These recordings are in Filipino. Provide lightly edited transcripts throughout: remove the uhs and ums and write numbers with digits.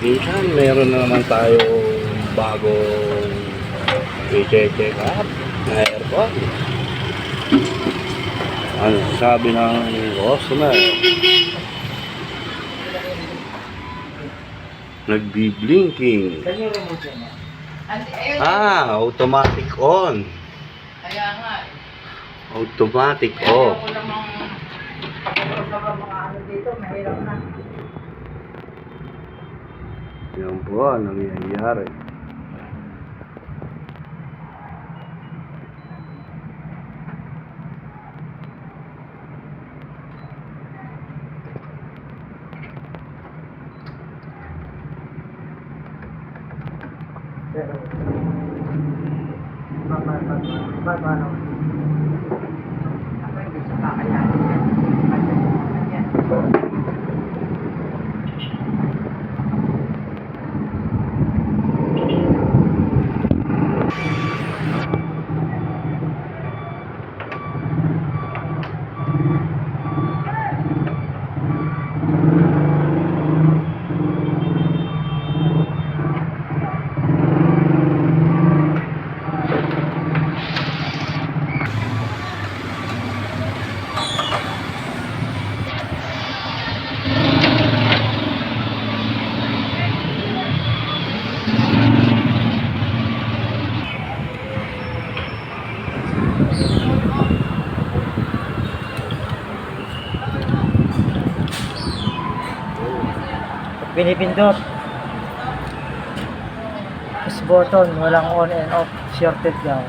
Minsan, meron na naman tayo bagong i-check up na aircon. Ano sabi ng customer? Nagbi-blinking. Automatic on. Kaya nga. Automatic Kaya off. ako namang sa mga ano dito, mahirap na. Yan po ang nangyayari. Pero, paano? Ako hindi sa kakayanin yan. Yan. Pinipindot. Push button, walang on and off, shorted daw.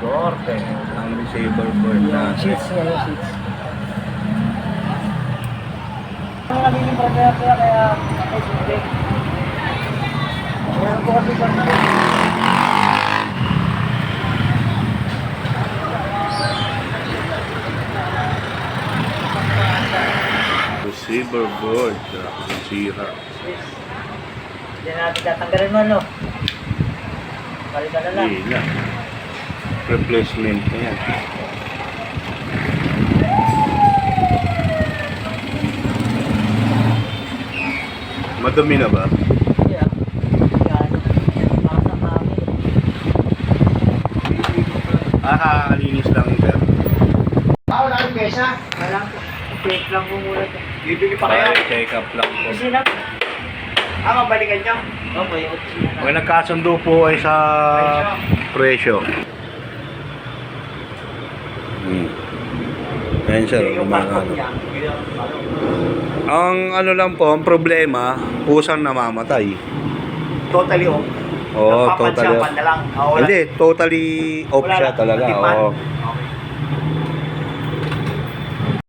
Short ang receiver board na. Yung sheets niya, yung sheets. Ang nagiging problema kaya ay simple. Meron po kasi Receiver board na sira. hindi natin tatanggalin mo, no? Palitan na lang. Hindi na. Replacement na yan. Madumi na ba? Yeah. Yan. Masa kami. Kakalinis lang sir. Wala yung kesa. Walang check lang po muna. Bibili pa kayo. Check up lang po. Kasi na. Mabalikan niyo. Okay, opisina na. May nagkasundo po ay sa presyo. Ayan sir, gumagano. Ang ano lang po, ang problema, pusang namamatay. Totally off. Oo, totally off. Nagpapansapan na lang. Hindi, totally off Wala siya na, talaga. natipan. Oo. Okay.